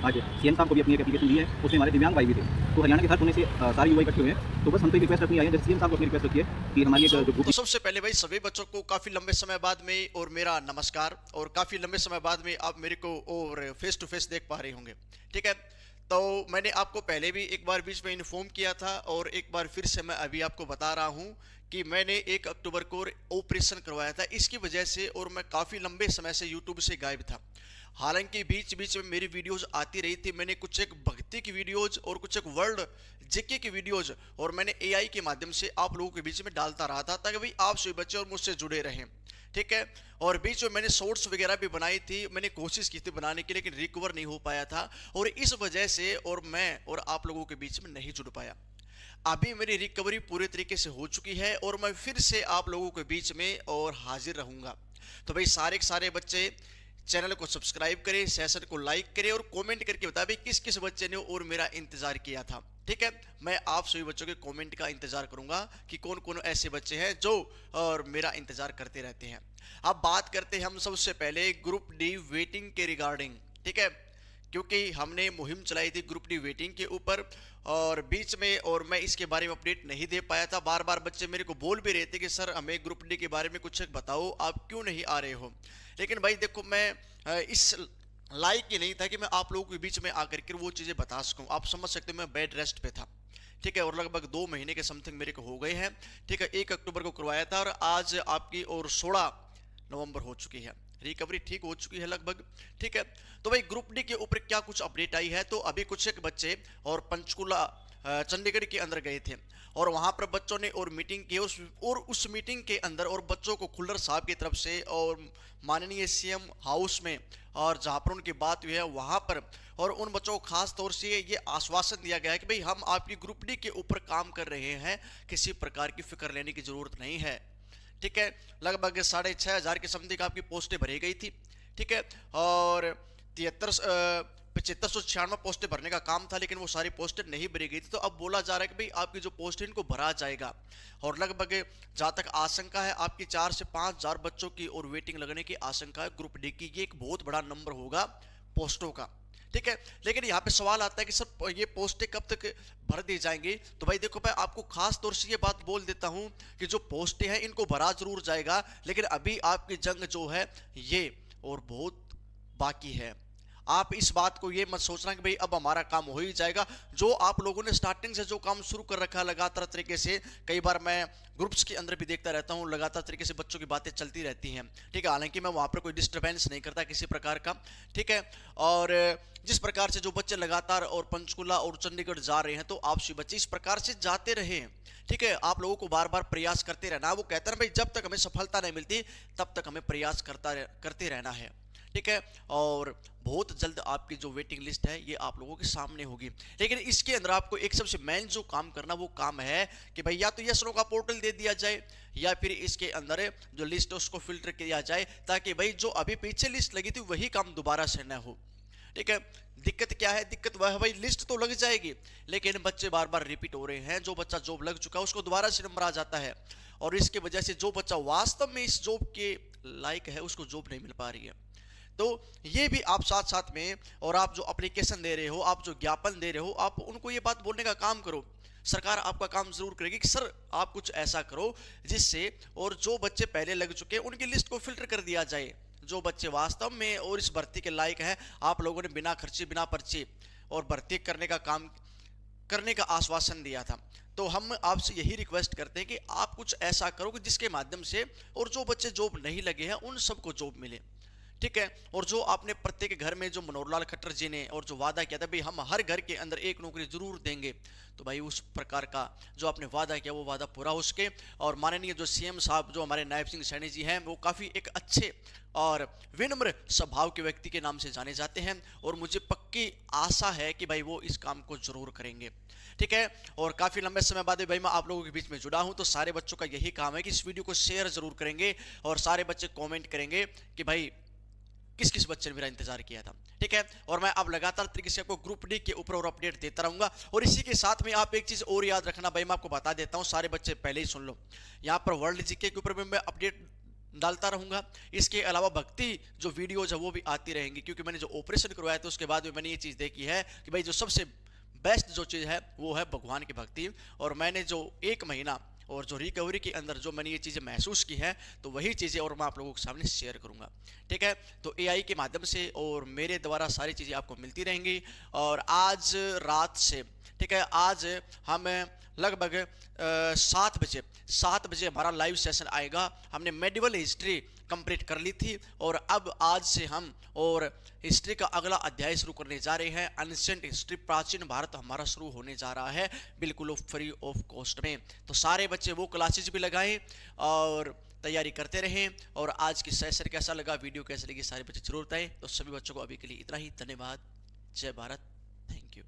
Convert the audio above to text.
आज सीएम साहब को भी अपनी एक एप्लीकेशन दी है, उसमें हमारे दिव्यांग भाई भी थे। तो हरियाणा के हर कोने से सारे युवा इकट्ठे हुए हैं। तो बस हम तो एक रिक्वेस्ट रखनी आई है, जैसे सीएम साहब को अपनी रिक्वेस्ट रखी है कि हमारी एक जो ग्रुप। तो सबसे पहले भाई सभी बच्चों को काफी लंबे समय बाद में और मेरा नमस्कार, और काफी लंबे समय बाद में आप मेरे को और फेस टू फेस देख पा रहे होंगे। ठीक है, तो मैंने आपको पहले भी एक बार बीच में इन्फॉर्म किया था और एक बार फिर से मैं अभी आपको बता रहा हूं कि मैंने 1 अक्टूबर को ऑपरेशन करवाया था इसकी वजह से, और मैं काफ़ी लंबे समय से यूट्यूब से गायब था। हालांकि बीच बीच में मेरी वीडियोस आती रही थी, मैंने कुछ एक भक्ति की वीडियोस और कुछ एक वर्ल्ड जीके की वीडियोस और मैंने एआई के माध्यम से आप लोगों के बीच में डालता रहा था ताकि भाई आप सभी बच्चे और मुझसे जुड़े रहें। ठीक है, और बीच में मैंने शॉर्ट्स वगैरह भी बनाई थी, मैंने कोशिश की थी बनाने की, लेकिन रिकवर नहीं हो पाया था और इस वजह से और मैं और आप लोगों के बीच में नहीं जुड़ पाया। अभी मेरी रिकवरी पूरे तरीके से हो चुकी है और मैं फिर से आप लोगों के बीच में और हाजिर रहूंगा। तो भाई सारे के सारे बच्चे चैनल को सब्सक्राइब करें, सेशन को लाइक करें और कमेंट करके बताएं भाई किस किस बच्चे ने और मेरा इंतजार किया था। ठीक है, मैं आप सभी बच्चों के कमेंट का इंतजार करूंगा कि कौन कौन ऐसे बच्चे हैं जो और मेरा इंतजार करते रहते हैं। अब बात करते हैं हम सबसे पहले ग्रुप डी वेटिंग के रिगार्डिंग। ठीक है, क्योंकि हमने मुहिम चलाई थी ग्रुप डी वेटिंग के ऊपर और बीच में और मैं इसके बारे में अपडेट नहीं दे पाया था। बार बार बच्चे मेरे को बोल भी रहे थे कि सर हमें ग्रुप डी के बारे में कुछ बताओ, आप क्यों नहीं आ रहे हो। लेकिन भाई देखो, मैं इस लायक ही नहीं था कि मैं आप लोगों के बीच में आकर के वो चीज़ें बता सकूं। आप समझ सकते हो मैं बेड रेस्ट पे था। ठीक है, और लगभग 2 महीने के समथिंग मेरे को हो गए हैं। ठीक है, 1 अक्टूबर को करवाया था और आज आपकी और 16 नवंबर हो चुकी है, रिकवरी ठीक हो चुकी है लगभग। ठीक है, तो भाई ग्रुप डी के ऊपर क्या कुछ अपडेट आई है, तो अभी कुछ एक बच्चे और पंचकुला चंडीगढ़ के अंदर गए थे और वहां पर बच्चों ने और मीटिंग की उस मीटिंग के अंदर और बच्चों को खुल्लर साहब की तरफ से और माननीय सीएम हाउस में और जहां पर उनकी बात हुई है वहां पर और उन बच्चों को खास तौर से ये आश्वासन दिया गया है कि भाई हम आपकी ग्रुप डी के ऊपर काम कर रहे हैं, किसी प्रकार की फिक्र लेने की जरूरत नहीं है। ठीक है, लगभग 6,500 के समथिंग आपकी पोस्टें भरी गई थी। ठीक है, और 7596 पोस्टें भरने का काम था, लेकिन वो सारी पोस्टें नहीं भरी गई थी। तो अब बोला जा रहा है कि भाई आपकी जो पोस्ट है इनको भरा जाएगा और लगभग जहाँ तक आशंका है आपकी 4 से 5,000 बच्चों की और वेटिंग लगने की आशंका है ग्रुप डी की। ये एक बहुत बड़ा नंबर होगा पोस्टों का। ठीक है, लेकिन यहाँ पे सवाल आता है कि सर ये पोस्टें कब तक भर दी जाएंगी। तो भाई देखो, मैं आपको खास तौर से ये बात बोल देता हूँ कि जो पोस्टें हैं इनको भरा जरूर जाएगा, लेकिन अभी आपकी जंग जो है ये और बहुत बाकी है। आप इस बात को ये मत सोचना कि भाई अब हमारा काम हो ही जाएगा। जो आप लोगों ने स्टार्टिंग से जो काम शुरू कर रखा है लगातार तरीके से, कई बार मैं ग्रुप्स के अंदर भी देखता रहता हूँ लगातार तरीके से बच्चों की बातें चलती रहती हैं। ठीक है, हालांकि मैं वहाँ पर कोई डिस्टर्बेंस नहीं करता किसी प्रकार का। ठीक है, और जिस प्रकार से जो बच्चे लगातार और पंचकुला और चंडीगढ़ जा रहे हैं, तो आप सभी बच्चे इस प्रकार से जाते रहे। ठीक है, आप लोगों को बार बार प्रयास करते रहना। वो कहते हैं भाई जब तक हमें सफलता नहीं मिलती तब तक हमें प्रयास करते रहना है। ठीक है, और बहुत जल्द आपकी जो वेटिंग लिस्ट है ये आप लोगों के सामने होगी। लेकिन इसके अंदर आपको एक सबसे मेन जो काम करना वो काम है कि भाई या तो यस नो का पोर्टल दे दिया जाए या फिर इसके अंदर जो लिस्ट है उसको फिल्टर किया जाए, ताकि भाई जो अभी पीछे लिस्ट लगी थी वही काम दोबारा से न हो। ठीक है, दिक्कत क्या है, दिक्कत वह है भाई लिस्ट तो लग जाएगी लेकिन बच्चे बार बार रिपीट हो रहे हैं। जो बच्चा जॉब लग चुका है उसको दोबारा से नंबर आ जाता है और इसकी वजह से जो बच्चा वास्तव में इस जॉब के लायक है उसको जॉब नहीं मिल पा रही है। तो ये भी आप साथ साथ में, और आप जो एप्लीकेशन दे रहे हो, आप जो ज्ञापन दे रहे हो, आप उनको ये बात बोलने का काम करो। सरकार आपका काम जरूर करेगी कि सर आप कुछ ऐसा करो जिससे और जो बच्चे पहले लग चुके हैं उनकी लिस्ट को फिल्टर कर दिया जाए। जो बच्चे वास्तव में और इस भर्ती के लायक हैं, आप लोगों ने बिना खर्चे बिना पर्चे और भर्ती करने का काम करने का आश्वासन दिया था। तो हम आपसे यही रिक्वेस्ट करते हैं कि आप कुछ ऐसा करो कि जिसके माध्यम से और जो बच्चे जॉब नहीं लगे हैं उन सबको जॉब मिले। ठीक है, और जो आपने प्रत्येक घर में जो मनोहर लाल खट्टर जी ने और जो वादा किया था भाई हम हर घर के अंदर एक नौकरी जरूर देंगे, तो भाई उस प्रकार का जो आपने वादा किया वो वादा पूरा हो सके। और माननीय जो सीएम साहब जो हमारे नायब सिंह सैनी जी हैं वो काफ़ी एक अच्छे और विनम्र स्वभाव के व्यक्ति के नाम से जाने जाते हैं और मुझे पक्की आशा है कि भाई वो इस काम को जरूर करेंगे। ठीक है, और काफ़ी लंबे समय बाद भाई मैं आप लोगों के बीच में जुड़ा हूं, तो सारे बच्चों का यही काम है कि इस वीडियो को शेयर जरूर करेंगे और सारे बच्चे कमेंट करेंगे कि भाई किस किस बच्चे ने मेरा इंतजार किया था। ठीक है, और मैं अब लगातार तरीके से आपको ग्रुप डी के ऊपर और अपडेट देता रहूंगा। और इसी के साथ में आप एक चीज और याद रखना भाई, मैं आपको बता देता हूं, सारे बच्चे पहले ही सुन लो, यहाँ पर वर्ल्ड जीके के ऊपर भी मैं अपडेट डालता रहूँगा। इसके अलावा भक्ति जो वीडियोज है वो भी आती रहेंगी, क्योंकि मैंने जो ऑपरेशन करवाया था उसके बाद में मैंने ये चीज़ देखी है कि भाई जो सबसे बेस्ट जो चीज़ है वो है भगवान की भक्ति। और मैंने जो 1 महीना और जो रिकवरी के अंदर जो मैंने ये चीज़ें महसूस की है, तो वही चीज़ें और मैं आप लोगों के सामने शेयर करूंगा। ठीक है, तो एआई के माध्यम से और मेरे द्वारा सारी चीज़ें आपको मिलती रहेंगी। और आज रात से, ठीक है, आज हम लगभग 7 बजे हमारा लाइव सेशन आएगा। हमने मेडिवल हिस्ट्री कंप्लीट कर ली थी और अब आज से हम और हिस्ट्री का अगला अध्याय शुरू करने जा रहे हैं। एंशिएंट हिस्ट्री, प्राचीन भारत हमारा शुरू होने जा रहा है बिल्कुल फ्री ऑफ कॉस्ट में। तो सारे बच्चे वो क्लासेज भी लगाएं और तैयारी करते रहें। और आज की सेशन कैसा लगा, वीडियो कैसी लगी, सारे बच्चे जरूर बताएं। तो सभी बच्चों को अभी के लिए इतना ही, धन्यवाद, जय भारत, थैंक यू।